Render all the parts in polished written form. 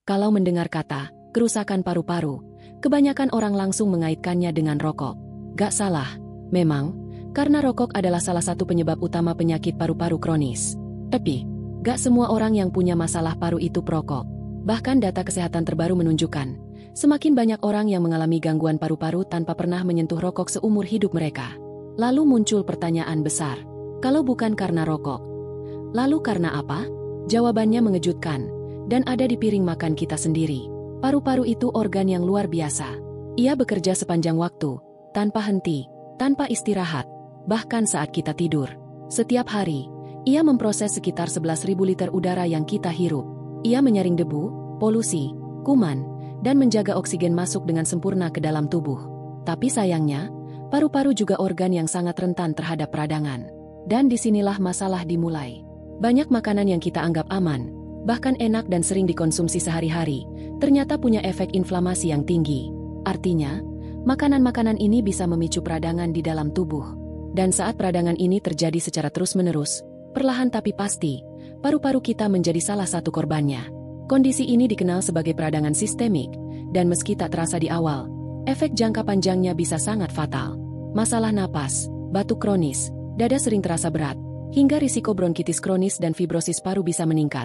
Kalau mendengar kata kerusakan paru-paru, kebanyakan orang langsung mengaitkannya dengan rokok. Gak salah, memang, karena rokok adalah salah satu penyebab utama penyakit paru-paru kronis. Tapi, gak semua orang yang punya masalah paru itu perokok. Bahkan data kesehatan terbaru menunjukkan, semakin banyak orang yang mengalami gangguan paru-paru tanpa pernah menyentuh rokok seumur hidup mereka. Lalu muncul pertanyaan besar, kalau bukan karena rokok, lalu karena apa? Jawabannya mengejutkan, dan ada di piring makan kita sendiri. Paru-paru itu organ yang luar biasa. Ia bekerja sepanjang waktu, tanpa henti, tanpa istirahat, bahkan saat kita tidur. Setiap hari, ia memproses sekitar 11.000 liter udara yang kita hirup. Ia menyaring debu, polusi, kuman, dan menjaga oksigen masuk dengan sempurna ke dalam tubuh. Tapi sayangnya, paru-paru juga organ yang sangat rentan terhadap peradangan. Dan disinilah masalah dimulai. Banyak makanan yang kita anggap aman, bahkan enak dan sering dikonsumsi sehari-hari, ternyata punya efek inflamasi yang tinggi. Artinya, makanan-makanan ini bisa memicu peradangan di dalam tubuh. Dan saat peradangan ini terjadi secara terus-menerus, perlahan tapi pasti, paru-paru kita menjadi salah satu korbannya. Kondisi ini dikenal sebagai peradangan sistemik, dan meski tak terasa di awal, efek jangka panjangnya bisa sangat fatal. Masalah napas, batuk kronis, dada sering terasa berat, hingga risiko bronkitis kronis dan fibrosis paru bisa meningkat.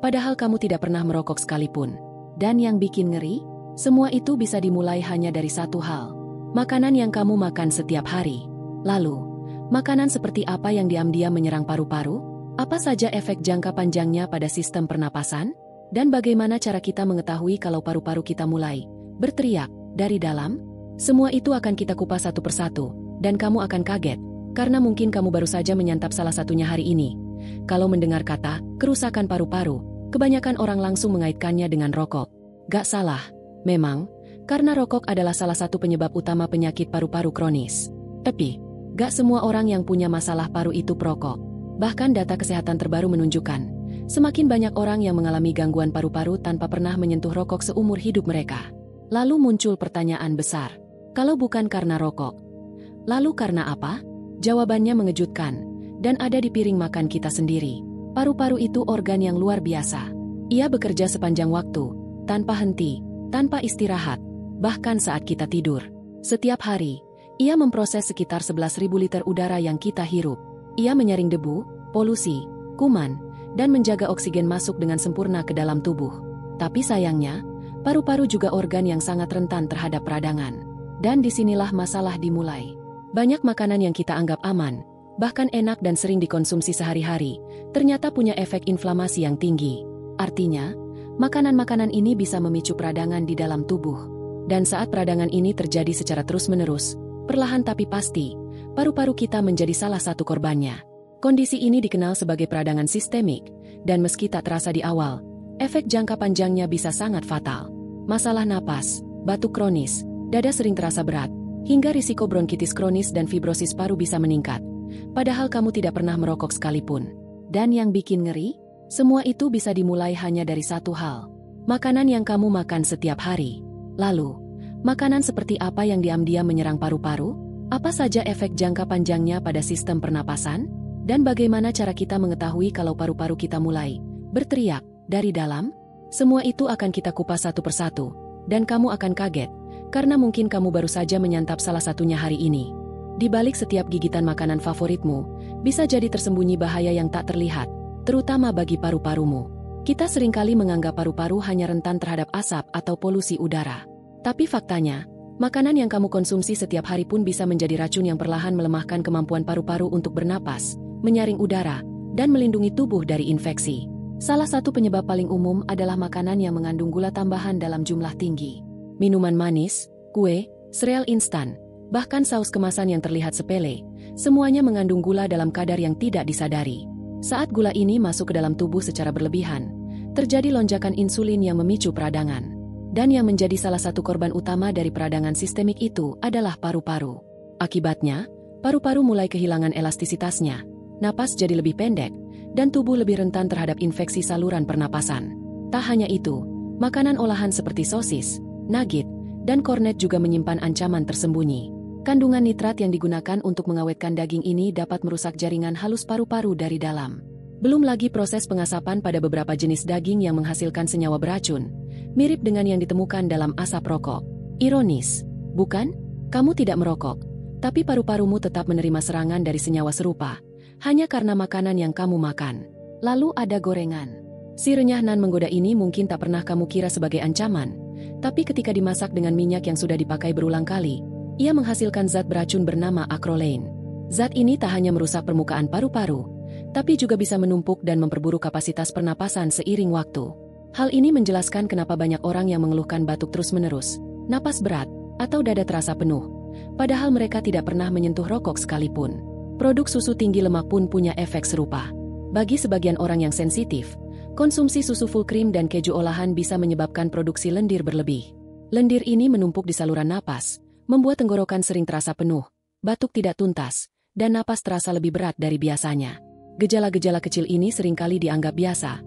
Padahal kamu tidak pernah merokok sekalipun. Dan yang bikin ngeri, semua itu bisa dimulai hanya dari satu hal. Makanan yang kamu makan setiap hari. Lalu, makanan seperti apa yang diam-diam menyerang paru-paru? Apa saja efek jangka panjangnya pada sistem pernapasan? Dan bagaimana cara kita mengetahui kalau paru-paru kita mulai berteriak dari dalam? Semua itu akan kita kupas satu persatu, dan kamu akan kaget, karena mungkin kamu baru saja menyantap salah satunya hari ini. Kalau mendengar kata kerusakan paru-paru, kebanyakan orang langsung mengaitkannya dengan rokok. Gak salah, memang, karena rokok adalah salah satu penyebab utama penyakit paru-paru kronis. Tapi, gak semua orang yang punya masalah paru itu perokok. Bahkan data kesehatan terbaru menunjukkan, semakin banyak orang yang mengalami gangguan paru-paru tanpa pernah menyentuh rokok seumur hidup mereka. Lalu muncul pertanyaan besar, kalau bukan karena rokok, lalu karena apa? Jawabannya mengejutkan, dan ada di piring makan kita sendiri. Paru-paru itu organ yang luar biasa. Ia bekerja sepanjang waktu, tanpa henti, tanpa istirahat, bahkan saat kita tidur. Setiap hari, ia memproses sekitar 11.000 liter udara yang kita hirup. Ia menyaring debu, polusi, kuman, dan menjaga oksigen masuk dengan sempurna ke dalam tubuh. Tapi sayangnya, paru-paru juga organ yang sangat rentan terhadap peradangan. Dan disinilah masalah dimulai. Banyak makanan yang kita anggap aman, bahkan enak dan sering dikonsumsi sehari-hari, ternyata punya efek inflamasi yang tinggi. Artinya, makanan-makanan ini bisa memicu peradangan di dalam tubuh. Dan saat peradangan ini terjadi secara terus-menerus, perlahan tapi pasti, paru-paru kita menjadi salah satu korbannya. Kondisi ini dikenal sebagai peradangan sistemik, dan meski tak terasa di awal, efek jangka panjangnya bisa sangat fatal. Masalah napas, batuk kronis, dada sering terasa berat, hingga risiko bronkitis kronis dan fibrosis paru bisa meningkat. Padahal kamu tidak pernah merokok sekalipun. Dan yang bikin ngeri, semua itu bisa dimulai hanya dari satu hal. Makanan yang kamu makan setiap hari. Lalu, makanan seperti apa yang diam-diam menyerang paru-paru? Apa saja efek jangka panjangnya pada sistem pernapasan? Dan bagaimana cara kita mengetahui kalau paru-paru kita mulai berteriak dari dalam? Semua itu akan kita kupas satu persatu, dan kamu akan kaget, karena mungkin kamu baru saja menyantap salah satunya hari ini. Di balik setiap gigitan makanan favoritmu, bisa jadi tersembunyi bahaya yang tak terlihat, terutama bagi paru-parumu. Kita seringkali menganggap paru-paru hanya rentan terhadap asap atau polusi udara. Tapi faktanya, makanan yang kamu konsumsi setiap hari pun bisa menjadi racun yang perlahan melemahkan kemampuan paru-paru untuk bernapas, menyaring udara, dan melindungi tubuh dari infeksi. Salah satu penyebab paling umum adalah makanan yang mengandung gula tambahan dalam jumlah tinggi. Minuman manis, kue, sereal instan, bahkan saus kemasan yang terlihat sepele, semuanya mengandung gula dalam kadar yang tidak disadari. Saat gula ini masuk ke dalam tubuh secara berlebihan, terjadi lonjakan insulin yang memicu peradangan. Dan yang menjadi salah satu korban utama dari peradangan sistemik itu adalah paru-paru. Akibatnya, paru-paru mulai kehilangan elastisitasnya, napas jadi lebih pendek, dan tubuh lebih rentan terhadap infeksi saluran pernapasan. Tak hanya itu, makanan olahan seperti sosis, nugget, dan kornet juga menyimpan ancaman tersembunyi. Kandungan nitrat yang digunakan untuk mengawetkan daging ini dapat merusak jaringan halus paru-paru dari dalam. Belum lagi proses pengasapan pada beberapa jenis daging yang menghasilkan senyawa beracun, Mirip dengan yang ditemukan dalam asap rokok. Ironis, bukan? Kamu tidak merokok, tapi paru-parumu tetap menerima serangan dari senyawa serupa, hanya karena makanan yang kamu makan. Lalu ada gorengan. Si renyah nan menggoda ini mungkin tak pernah kamu kira sebagai ancaman, tapi ketika dimasak dengan minyak yang sudah dipakai berulang kali, ia menghasilkan zat beracun bernama acrolein. Zat ini tak hanya merusak permukaan paru-paru, tapi juga bisa menumpuk dan memperburuk kapasitas pernapasan seiring waktu. Hal ini menjelaskan kenapa banyak orang yang mengeluhkan batuk terus-menerus, napas berat, atau dada terasa penuh, padahal mereka tidak pernah menyentuh rokok sekalipun. Produk susu tinggi lemak pun punya efek serupa. Bagi sebagian orang yang sensitif, konsumsi susu full cream dan keju olahan bisa menyebabkan produksi lendir berlebih. Lendir ini menumpuk di saluran napas, membuat tenggorokan sering terasa penuh, batuk tidak tuntas, dan napas terasa lebih berat dari biasanya. Gejala-gejala kecil ini seringkali dianggap biasa,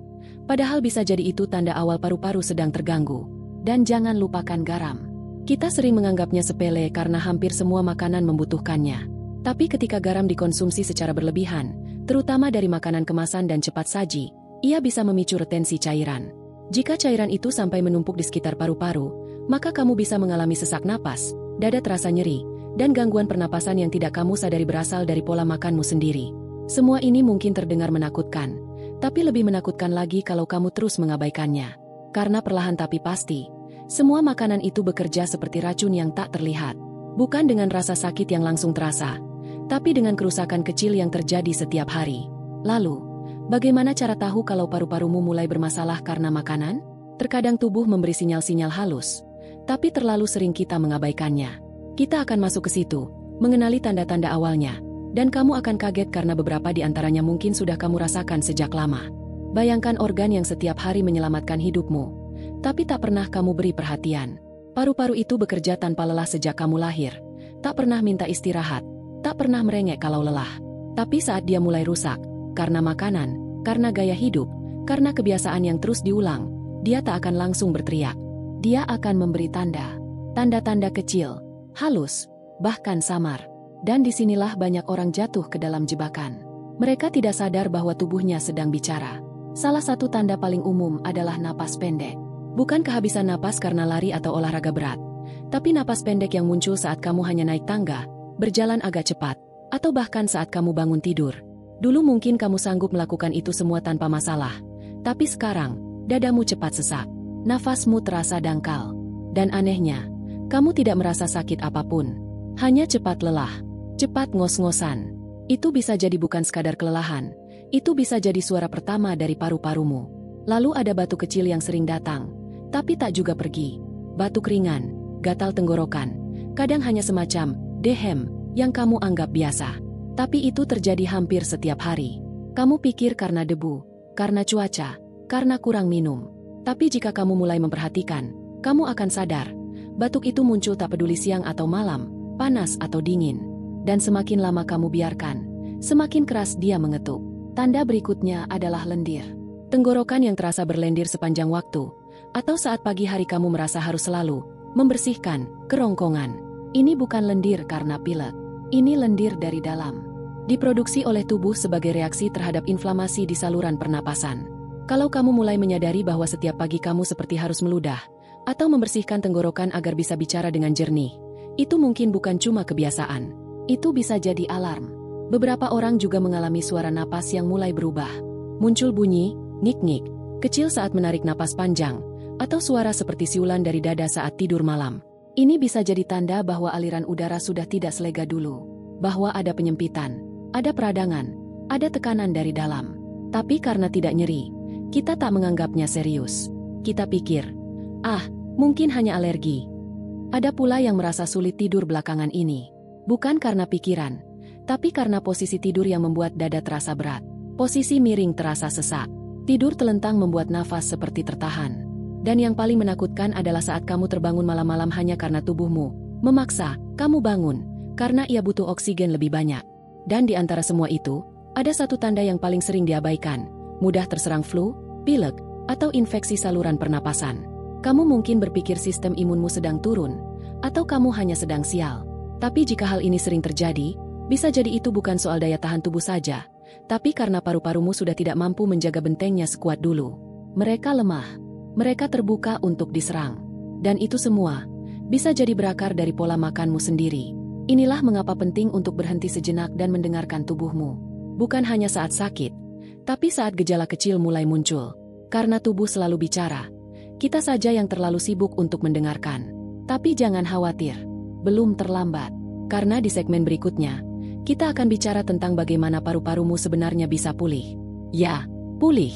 padahal bisa jadi itu tanda awal paru-paru sedang terganggu. Dan jangan lupakan garam. Kita sering menganggapnya sepele karena hampir semua makanan membutuhkannya. Tapi ketika garam dikonsumsi secara berlebihan, terutama dari makanan kemasan dan cepat saji, ia bisa memicu retensi cairan. Jika cairan itu sampai menumpuk di sekitar paru-paru, maka kamu bisa mengalami sesak napas, dada terasa nyeri, dan gangguan pernapasan yang tidak kamu sadari berasal dari pola makanmu sendiri. Semua ini mungkin terdengar menakutkan, tapi lebih menakutkan lagi kalau kamu terus mengabaikannya. Karena perlahan tapi pasti, semua makanan itu bekerja seperti racun yang tak terlihat. Bukan dengan rasa sakit yang langsung terasa, tapi dengan kerusakan kecil yang terjadi setiap hari. Lalu, bagaimana cara tahu kalau paru-parumu mulai bermasalah karena makanan? Terkadang tubuh memberi sinyal-sinyal halus, tapi terlalu sering kita mengabaikannya. Kita akan masuk ke situ, mengenali tanda-tanda awalnya, dan kamu akan kaget karena beberapa di antaranya mungkin sudah kamu rasakan sejak lama. Bayangkan organ yang setiap hari menyelamatkan hidupmu, tapi tak pernah kamu beri perhatian. Paru-paru itu bekerja tanpa lelah sejak kamu lahir, tak pernah minta istirahat, tak pernah merengek kalau lelah. Tapi saat dia mulai rusak, karena makanan, karena gaya hidup, karena kebiasaan yang terus diulang, dia tak akan langsung berteriak. Dia akan memberi tanda-tanda kecil, halus, bahkan samar. Dan disinilah banyak orang jatuh ke dalam jebakan. Mereka tidak sadar bahwa tubuhnya sedang bicara. Salah satu tanda paling umum adalah napas pendek. Bukan kehabisan napas karena lari atau olahraga berat, tapi napas pendek yang muncul saat kamu hanya naik tangga, berjalan agak cepat, atau bahkan saat kamu bangun tidur. Dulu mungkin kamu sanggup melakukan itu semua tanpa masalah, tapi sekarang, dadamu cepat sesak, nafasmu terasa dangkal. Dan anehnya, kamu tidak merasa sakit apapun, hanya cepat lelah, cepat ngos-ngosan. Itu bisa jadi bukan sekadar kelelahan, itu bisa jadi suara pertama dari paru-parumu. Lalu ada batuk kecil yang sering datang, tapi tak juga pergi. Batuk ringan, gatal tenggorokan, kadang hanya semacam dehem yang kamu anggap biasa. Tapi itu terjadi hampir setiap hari. Kamu pikir karena debu, karena cuaca, karena kurang minum. Tapi jika kamu mulai memperhatikan, kamu akan sadar, batuk itu muncul tak peduli siang atau malam, panas atau dingin. Dan semakin lama kamu biarkan, semakin keras dia mengetuk. Tanda berikutnya adalah lendir. Tenggorokan yang terasa berlendir sepanjang waktu, atau saat pagi hari kamu merasa harus selalu membersihkan kerongkongan. Ini bukan lendir karena pilek. Ini lendir dari dalam. Diproduksi oleh tubuh sebagai reaksi terhadap inflamasi di saluran pernapasan. Kalau kamu mulai menyadari bahwa setiap pagi kamu seperti harus meludah, atau membersihkan tenggorokan agar bisa bicara dengan jernih, itu mungkin bukan cuma kebiasaan. Itu bisa jadi alarm. Beberapa orang juga mengalami suara napas yang mulai berubah. Muncul bunyi, ngik-ngik, kecil saat menarik napas panjang, atau suara seperti siulan dari dada saat tidur malam. Ini bisa jadi tanda bahwa aliran udara sudah tidak selega dulu. Bahwa ada penyempitan, ada peradangan, ada tekanan dari dalam. Tapi karena tidak nyeri, kita tak menganggapnya serius. Kita pikir, mungkin hanya alergi. Ada pula yang merasa sulit tidur belakangan ini. Bukan karena pikiran, tapi karena posisi tidur yang membuat dada terasa berat. Posisi miring terasa sesak. Tidur telentang membuat nafas seperti tertahan. Dan yang paling menakutkan adalah saat kamu terbangun malam-malam hanya karena tubuhmu memaksa kamu bangun, karena ia butuh oksigen lebih banyak. Dan di antara semua itu, ada satu tanda yang paling sering diabaikan, mudah terserang flu, pilek, atau infeksi saluran pernapasan. Kamu mungkin berpikir sistem imunmu sedang turun, atau kamu hanya sedang sial. Tapi jika hal ini sering terjadi, bisa jadi itu bukan soal daya tahan tubuh saja, tapi karena paru-parumu sudah tidak mampu menjaga bentengnya sekuat dulu. Mereka lemah. mereka terbuka untuk diserang. Dan itu semua bisa jadi berakar dari pola makanmu sendiri. Inilah mengapa penting untuk berhenti sejenak dan mendengarkan tubuhmu. Bukan hanya saat sakit, tapi saat gejala kecil mulai muncul. Karena tubuh selalu bicara, kita saja yang terlalu sibuk untuk mendengarkan. Tapi jangan khawatir, belum terlambat. Karena di segmen berikutnya, kita akan bicara tentang bagaimana paru-parumu sebenarnya bisa pulih. Ya, pulih.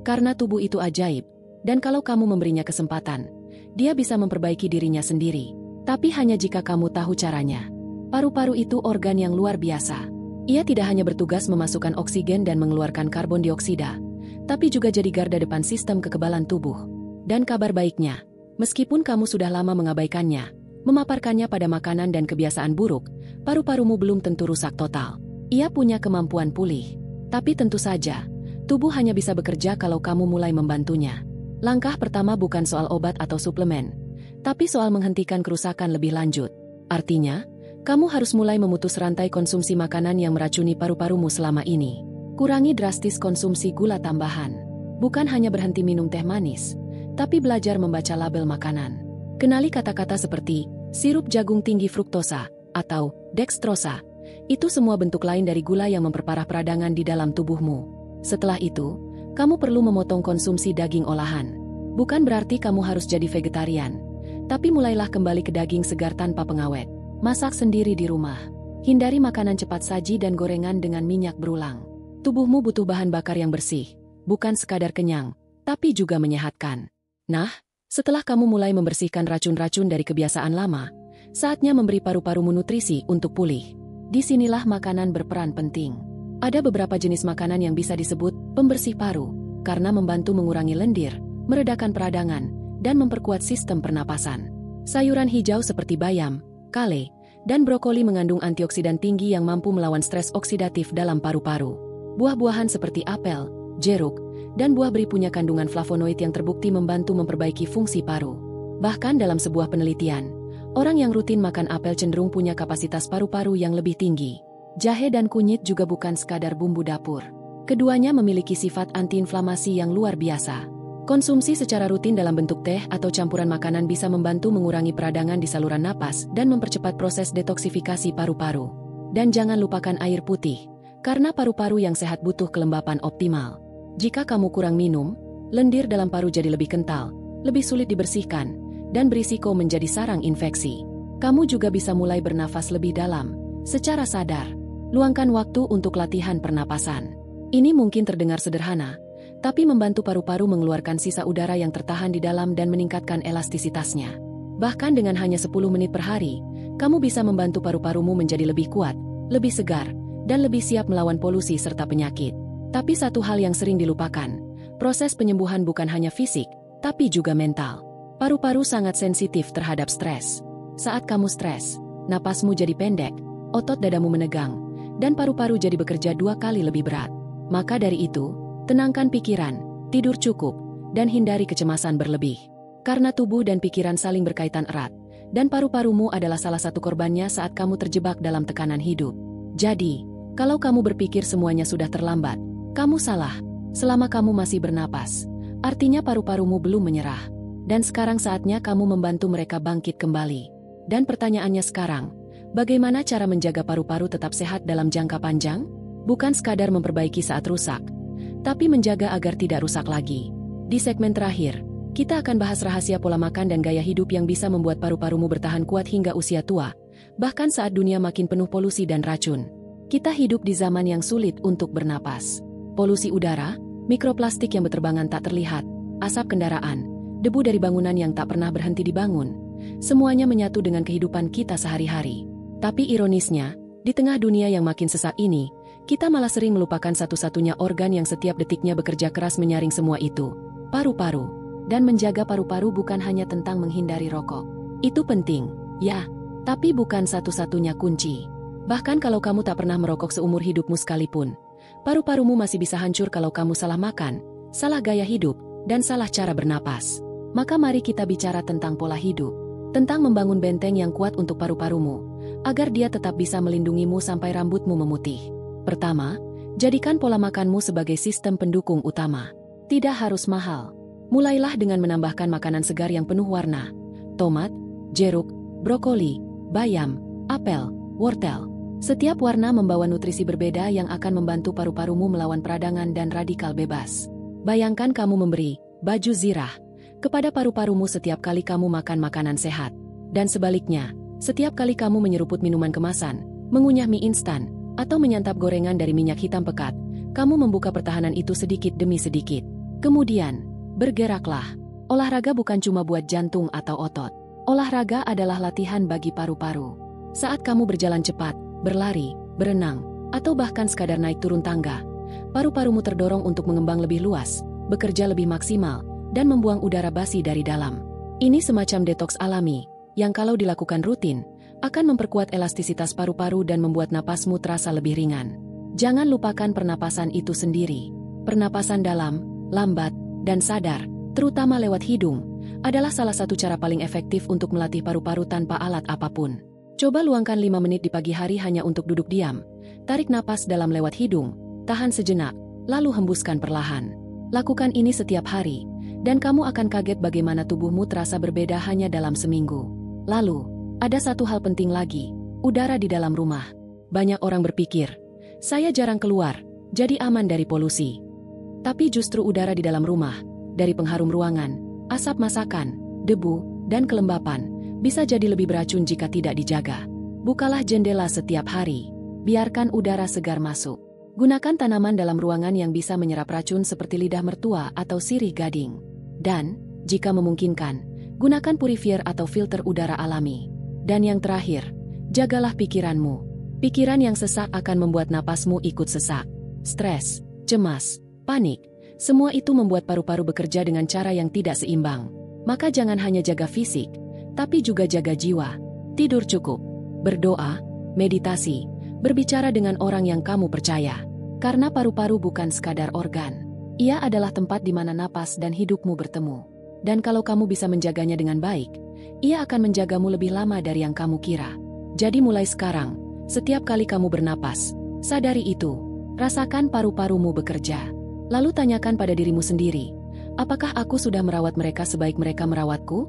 Karena tubuh itu ajaib, dan kalau kamu memberinya kesempatan, dia bisa memperbaiki dirinya sendiri. Tapi hanya jika kamu tahu caranya. Paru-paru itu organ yang luar biasa. Ia tidak hanya bertugas memasukkan oksigen dan mengeluarkan karbon dioksida, tapi juga jadi garda depan sistem kekebalan tubuh. Dan kabar baiknya, meskipun kamu sudah lama mengabaikannya, memaparkannya pada makanan dan kebiasaan buruk, paru-parumu belum tentu rusak total. Ia punya kemampuan pulih. Tapi tentu saja, tubuh hanya bisa bekerja kalau kamu mulai membantunya. Langkah pertama bukan soal obat atau suplemen, tapi soal menghentikan kerusakan lebih lanjut. Artinya, kamu harus mulai memutus rantai konsumsi makanan yang meracuni paru-parumu selama ini. Kurangi drastis konsumsi gula tambahan. Bukan hanya berhenti minum teh manis, tapi belajar membaca label makanan. Kenali kata-kata seperti sirup jagung tinggi fruktosa atau dextrosa. Itu semua bentuk lain dari gula yang memperparah peradangan di dalam tubuhmu. Setelah itu, kamu perlu memotong konsumsi daging olahan. Bukan berarti kamu harus jadi vegetarian, tapi mulailah kembali ke daging segar tanpa pengawet. Masak sendiri di rumah. Hindari makanan cepat saji dan gorengan dengan minyak berulang. Tubuhmu butuh bahan bakar yang bersih, bukan sekadar kenyang, tapi juga menyehatkan. Nah, setelah kamu mulai membersihkan racun-racun dari kebiasaan lama, saatnya memberi paru-parumu nutrisi untuk pulih. Disinilah makanan berperan penting. Ada beberapa jenis makanan yang bisa disebut pembersih paru, karena membantu mengurangi lendir, meredakan peradangan, dan memperkuat sistem pernapasan. Sayuran hijau seperti bayam, kale, dan brokoli mengandung antioksidan tinggi yang mampu melawan stres oksidatif dalam paru-paru. Buah-buahan seperti apel, jeruk, dan buah beri punya kandungan flavonoid yang terbukti membantu memperbaiki fungsi paru. Bahkan dalam sebuah penelitian, orang yang rutin makan apel cenderung punya kapasitas paru-paru yang lebih tinggi. Jahe dan kunyit juga bukan sekadar bumbu dapur. Keduanya memiliki sifat antiinflamasi yang luar biasa. Konsumsi secara rutin dalam bentuk teh atau campuran makanan bisa membantu mengurangi peradangan di saluran napas dan mempercepat proses detoksifikasi paru-paru. Dan jangan lupakan air putih, karena paru-paru yang sehat butuh kelembapan optimal. Jika kamu kurang minum, lendir dalam paru jadi lebih kental, lebih sulit dibersihkan, dan berisiko menjadi sarang infeksi. Kamu juga bisa mulai bernafas lebih dalam, secara sadar. Luangkan waktu untuk latihan pernapasan. Ini mungkin terdengar sederhana, tapi membantu paru-paru mengeluarkan sisa udara yang tertahan di dalam dan meningkatkan elastisitasnya. Bahkan dengan hanya 10 menit per hari, kamu bisa membantu paru-parumu menjadi lebih kuat, lebih segar, dan lebih siap melawan polusi serta penyakit. Tapi satu hal yang sering dilupakan, proses penyembuhan bukan hanya fisik, tapi juga mental. Paru-paru sangat sensitif terhadap stres. Saat kamu stres, napasmu jadi pendek, otot dadamu menegang, dan paru-paru jadi bekerja 2 kali lebih berat. Maka dari itu, tenangkan pikiran, tidur cukup, dan hindari kecemasan berlebih. Karena tubuh dan pikiran saling berkaitan erat, dan paru-parumu adalah salah satu korbannya saat kamu terjebak dalam tekanan hidup. Jadi, kalau kamu berpikir semuanya sudah terlambat, kamu salah. Selama kamu masih bernapas, artinya paru-parumu belum menyerah. Dan sekarang saatnya kamu membantu mereka bangkit kembali. Dan pertanyaannya sekarang, bagaimana cara menjaga paru-paru tetap sehat dalam jangka panjang? Bukan sekadar memperbaiki saat rusak, tapi menjaga agar tidak rusak lagi. Di segmen terakhir, kita akan bahas rahasia pola makan dan gaya hidup yang bisa membuat paru-parumu bertahan kuat hingga usia tua, bahkan saat dunia makin penuh polusi dan racun. Kita hidup di zaman yang sulit untuk bernapas. Polusi udara, mikroplastik yang berterbangan tak terlihat, asap kendaraan, debu dari bangunan yang tak pernah berhenti dibangun, semuanya menyatu dengan kehidupan kita sehari-hari. Tapi ironisnya, di tengah dunia yang makin sesak ini, kita malah sering melupakan satu-satunya organ yang setiap detiknya bekerja keras menyaring semua itu, paru-paru. Dan menjaga paru-paru bukan hanya tentang menghindari rokok. Itu penting, ya, tapi bukan satu-satunya kunci. Bahkan kalau kamu tak pernah merokok seumur hidupmu sekalipun, paru-parumu masih bisa hancur kalau kamu salah makan, salah gaya hidup, dan salah cara bernapas. Maka mari kita bicara tentang pola hidup, tentang membangun benteng yang kuat untuk paru-parumu, agar dia tetap bisa melindungimu sampai rambutmu memutih. Pertama, jadikan pola makanmu sebagai sistem pendukung utama. Tidak harus mahal. Mulailah dengan menambahkan makanan segar yang penuh warna. Tomat, jeruk, brokoli, bayam, apel, wortel. Setiap warna membawa nutrisi berbeda yang akan membantu paru-parumu melawan peradangan dan radikal bebas. Bayangkan kamu memberi baju zirah kepada paru-parumu setiap kali kamu makan makanan sehat. Dan sebaliknya, setiap kali kamu menyeruput minuman kemasan, mengunyah mie instan, atau menyantap gorengan dari minyak hitam pekat, kamu membuka pertahanan itu sedikit demi sedikit. Kemudian, bergeraklah. Olahraga bukan cuma buat jantung atau otot. Olahraga adalah latihan bagi paru-paru. Saat kamu berjalan cepat, berlari, berenang, atau bahkan sekadar naik turun tangga, paru-parumu terdorong untuk mengembang lebih luas, bekerja lebih maksimal, dan membuang udara basi dari dalam. Ini semacam detoks alami, yang kalau dilakukan rutin, akan memperkuat elastisitas paru-paru dan membuat napasmu terasa lebih ringan. Jangan lupakan pernapasan itu sendiri. Pernapasan dalam, lambat, dan sadar, terutama lewat hidung, adalah salah satu cara paling efektif untuk melatih paru-paru tanpa alat apapun. Coba luangkan 5 menit di pagi hari hanya untuk duduk diam, tarik napas dalam lewat hidung, tahan sejenak, lalu hembuskan perlahan. Lakukan ini setiap hari, dan kamu akan kaget bagaimana tubuhmu terasa berbeda hanya dalam seminggu. Lalu, ada satu hal penting lagi, udara di dalam rumah. Banyak orang berpikir, saya jarang keluar, jadi aman dari polusi. Tapi justru udara di dalam rumah, dari pengharum ruangan, asap masakan, debu, dan kelembapan, bisa jadi lebih beracun jika tidak dijaga. Bukalah jendela setiap hari, biarkan udara segar masuk. Gunakan tanaman dalam ruangan yang bisa menyerap racun seperti lidah mertua atau sirih gading. Dan, jika memungkinkan, gunakan purifier atau filter udara alami. Dan yang terakhir, jagalah pikiranmu. Pikiran yang sesak akan membuat napasmu ikut sesak. Stres, cemas, panik, semua itu membuat paru-paru bekerja dengan cara yang tidak seimbang. Maka jangan hanya jaga fisik, tapi juga jaga jiwa. Tidur cukup, berdoa, meditasi, berbicara dengan orang yang kamu percaya. Karena paru-paru bukan sekadar organ. Ia adalah tempat di mana napas dan hidupmu bertemu. Dan kalau kamu bisa menjaganya dengan baik, ia akan menjagamu lebih lama dari yang kamu kira. Jadi mulai sekarang, setiap kali kamu bernapas, sadari itu, rasakan paru-parumu bekerja. Lalu tanyakan pada dirimu sendiri, apakah aku sudah merawat mereka sebaik mereka merawatku?